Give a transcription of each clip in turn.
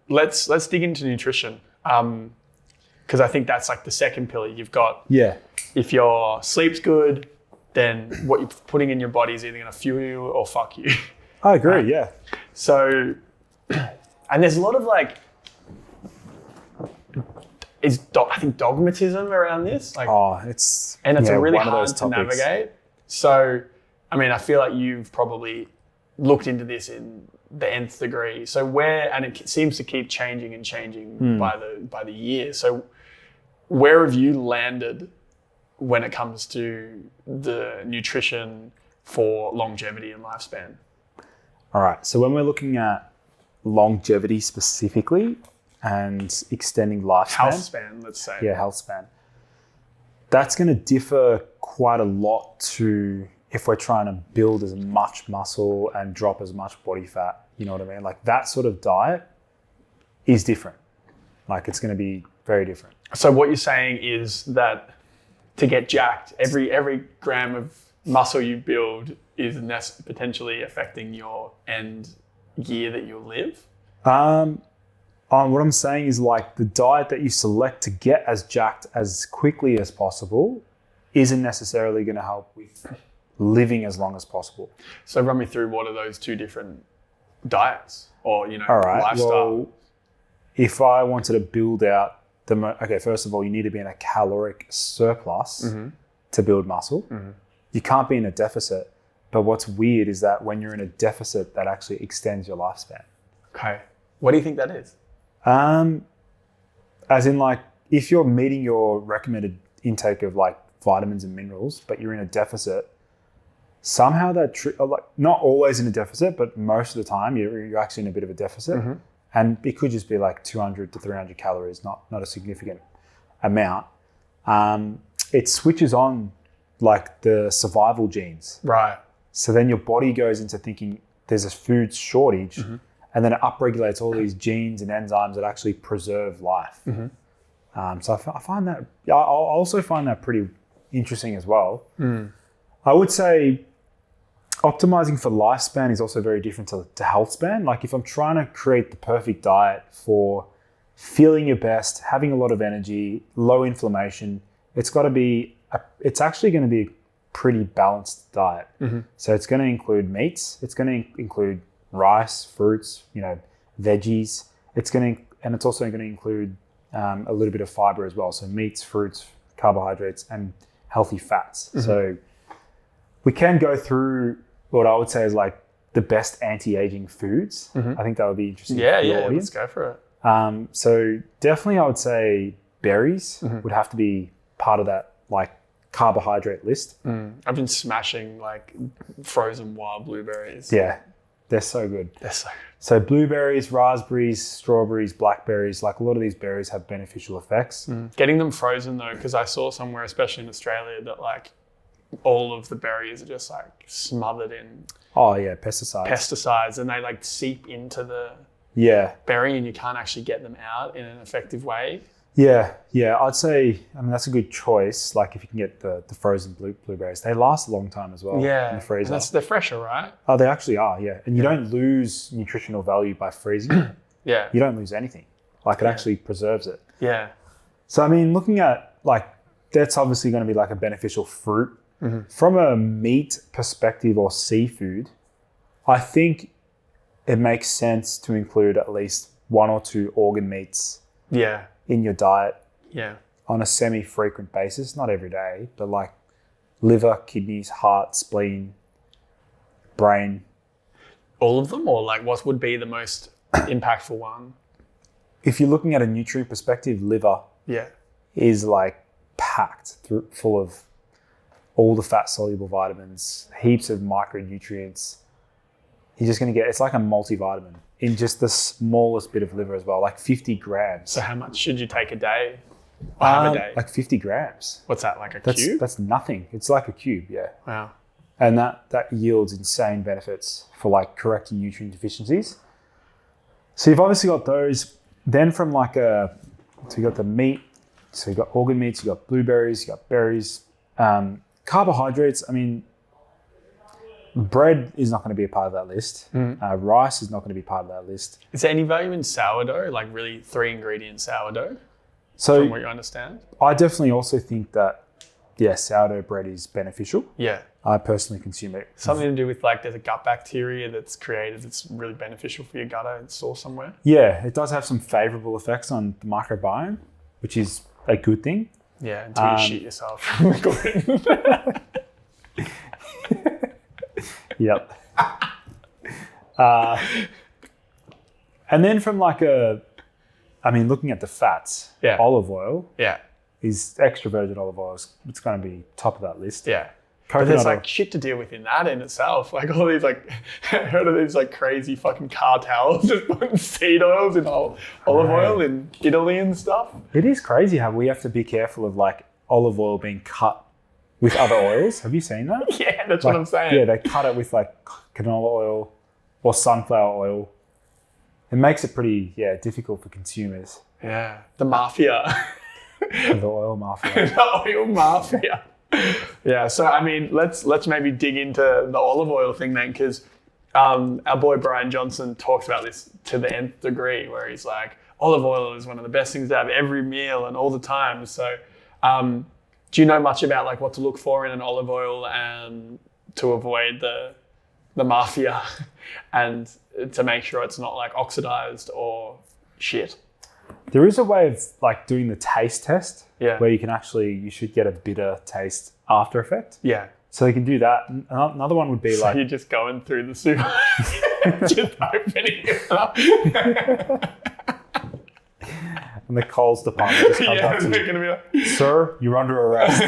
let's dig into nutrition. Because I think that's like the second pillar. You've got, if your sleep's good, then what you're putting in your body is either going to fuel you or fuck you. I agree, yeah. So, and there's a lot of like, I think dogmatism around this. Like, it's really hard to navigate. So, I mean, I feel like you've probably looked into this in the nth degree. So and it seems to keep changing and changing by the year. So where have you landed when it comes to the nutrition for longevity and lifespan? All right. So when we're looking at longevity specifically and extending lifespan. Health span, let's say. Yeah, health span. That's going to differ quite a lot to if we're trying to build as much muscle and drop as much body fat. You know what I mean? Like that sort of diet is different. Like it's going to be very different. So what you're saying is that to get jacked, every gram of muscle you build is potentially affecting your end year that you'll live? What I'm saying is like the diet that you select to get as jacked as quickly as possible isn't necessarily going to help with living as long as possible. So run me through what are those two different diets or, All right. lifestyle? Well, if I wanted to build out first of all, you need to be in a caloric surplus to build muscle. Mm-hmm. You can't be in a deficit. But what's weird is that when you're in a deficit, that actually extends your lifespan. Okay. What do you think that is? As in like, if you're meeting your recommended intake of like vitamins and minerals, but you're in a deficit, somehow not always in a deficit, but most of the time you're actually in a bit of a deficit. Mm-hmm. And it could just be like 200 to 300 calories, not a significant amount. It switches on like the survival genes. Right. So then your body goes into thinking there's a food shortage, and then it upregulates all these genes and enzymes that actually preserve life. Mm-hmm. So I find that, I also find that pretty interesting as well. Mm. I would say optimizing for lifespan is also very different to health span. Like if I'm trying to create the perfect diet for feeling your best, having a lot of energy, low inflammation, it's actually going to be a pretty balanced diet. Mm-hmm. So it's going to include meats. It's going to include rice, fruits, veggies. It's also going to include a little bit of fiber as well. So meats, fruits, carbohydrates, and healthy fats. Mm-hmm. So we can go through what I would say is like the best anti-aging foods. Mm-hmm. I think that would be interesting. Yeah, let's go for it. So definitely I would say berries would have to be part of that like carbohydrate list. I've been smashing like frozen wild blueberries. Yeah, they're so good. So blueberries, raspberries, strawberries, blackberries, like a lot of these berries have beneficial effects. Getting them frozen though, because I saw somewhere, especially in Australia, that like all of the berries are just like smothered in pesticides, and they like seep into the berry and you can't actually get them out in an effective way. I'd say, that's a good choice. Like if you can get the frozen blueberries, they last a long time as well in the freezer. And they're fresher, right? Oh, they actually are, and you don't lose nutritional value by freezing it. You don't lose anything. Like it actually preserves it. So looking at like, that's obviously going to be like a beneficial fruit. Mm-hmm. From a meat perspective or seafood, I think it makes sense to include at least 1 or 2 organ meats in your diet on a semi-frequent basis, not every day, but like liver, kidneys, heart, spleen, brain. All of them, or like what would be the most impactful one? If you're looking at a nutrient perspective, liver is like packed full of all the fat-soluble vitamins, heaps of micronutrients. You're just going to get, it's like a multivitamin in just the smallest bit of liver as well, like 50 grams. So how much should you take a day? Or have a day? Like 50 grams. What's that, like a cube? That's nothing. It's like a cube, Wow. And that yields insane benefits for like correcting nutrient deficiencies. So you've obviously got those. Then from like so you got the meat, so you got organ meats, you got blueberries, you got berries. Carbohydrates, Bread is not going to be a part of that list. Rice is not going to be part of that list. Is there any value in sourdough, like really 3-ingredient sourdough, So from what you understand? I definitely also think that, sourdough bread is beneficial. Yeah. I personally consume it. Something to do with like there's a gut bacteria that's created that's really beneficial for your gut, I saw somewhere. Yeah, it does have some favorable effects on the microbiome, which is a good thing. Yeah, until you shit yourself from the gluten. Yep. And then from looking at the fats, olive oil is extra virgin olive oil. It's going to be top of that list. Yeah. Coconut but there's oil. like shit to deal with in that in itself. Like all these I heard of these like crazy fucking cartels just putting seed oils in olive oil in Italy and stuff. It is crazy how we have to be careful of like olive oil being cut with other oils. Have you seen that? Yeah, that's what I'm saying. Yeah, they cut it with like canola oil or sunflower oil. It makes it pretty, difficult for consumers. Yeah, the mafia. The oil mafia. The oil mafia. Yeah, so I mean, let's maybe dig into the olive oil thing then, because our boy Brian Johnson talks about this to the nth degree, where he's like, olive oil is one of the best things to have every meal and all the time. So do you know much about like what to look for in an olive oil and to avoid the mafia and to make sure it's not like oxidized or shit? There is a way of like doing the taste test where you should get a bitter taste after effect. Yeah. So you can do that. Another one would be so you're just going through the soup, just opening it up. And the Coles department just comes up to you. Gonna be like, sir, you're under arrest.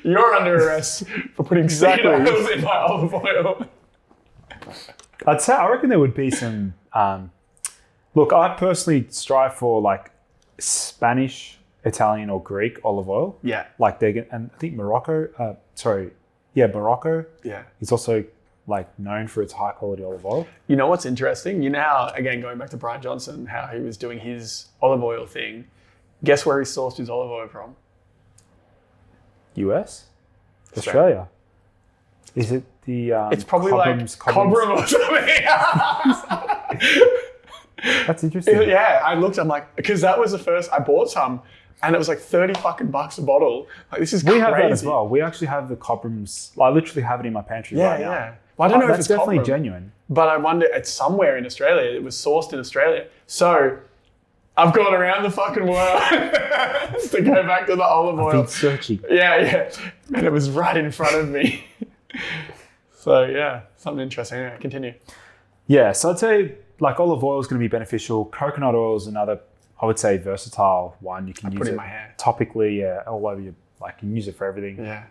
You're under arrest for putting seed oils in my olive oil. I reckon there would be some... look, I personally strive for like Spanish, Italian or Greek olive oil. Yeah. Like and I think Morocco is also like known for its high quality olive oil. You know what's interesting? You know how, again, going back to Brian Johnson, how he was doing his olive oil thing. Guess where he sourced his olive oil from? US? Australia. Is it the... it's probably Cobram or something. That's interesting. Yeah, I looked, I'm like, because that was the first, I bought some and it was like $30 fucking bucks a bottle. Like, this is crazy. We have that as well. We actually have the Cobrams. I literally have it in my pantry right now. Yeah. Well, I don't know if it's definitely Cobram, genuine. But I wonder, it's somewhere in Australia. It was sourced in Australia. So I've gone around the fucking world to go back to the olive oil. I've been searching. Yeah. And it was right in front of me. So yeah, something interesting. Anyway, continue. Yeah, so I'd say like olive oil is going to be beneficial. Coconut oil is another, I would say, versatile one. You can use put it it in my hair. topically, all over your, like you can use it for everything. Yeah.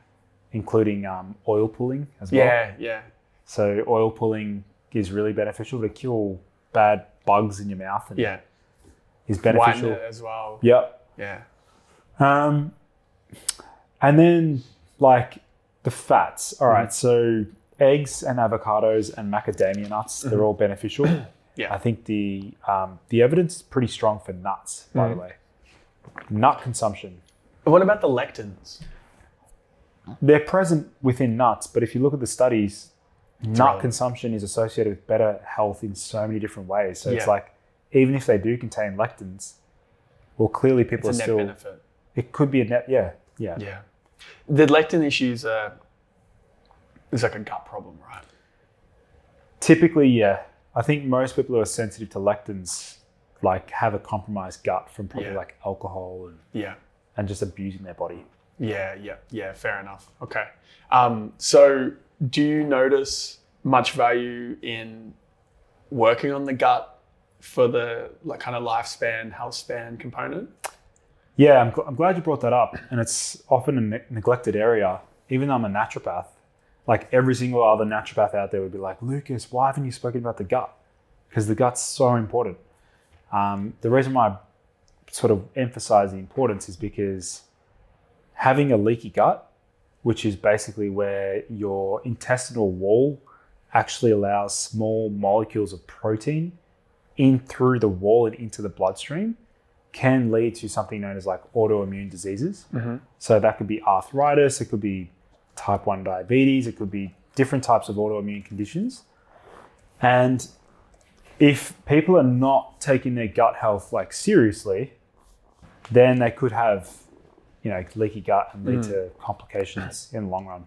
Including oil pulling as well. Yeah. So oil pulling is really beneficial to kill bad bugs in your mouth. And is beneficial. Whiten it as well. Yep. Yeah. And then like the fats. All right. So eggs and avocados and macadamia nuts, they're all beneficial. Yeah. I think the evidence is pretty strong for nuts, by the way. Nut consumption. What about the lectins? They're present within nuts, but if you look at the studies, nut consumption is associated with better health in so many different ways. So it's like, even if they do contain lectins, well, clearly people it's are a still... net benefit. It could be a net, yeah. The lectin issues is like a gut problem, right? Typically, yeah. I think most people who are sensitive to lectins like have a compromised gut from probably like alcohol and just abusing their body. Yeah, fair enough. Okay. So do you notice much value in working on the gut for the like kind of lifespan, health span component? Yeah, I'm glad you brought that up. And it's often a neglected area. Even though I'm a naturopath, like every single other naturopath out there would be like, Lucas, why haven't you spoken about the gut? Because the gut's so important. The reason why I sort of emphasize the importance is because having a leaky gut, which is basically where your intestinal wall actually allows small molecules of protein in through the wall and into the bloodstream, can lead to something known as like autoimmune diseases. So that could be arthritis, it could be type 1 diabetes, it could be different types of autoimmune conditions. And if people are not taking their gut health like seriously, then they could have, leaky gut and lead to complications in the long run.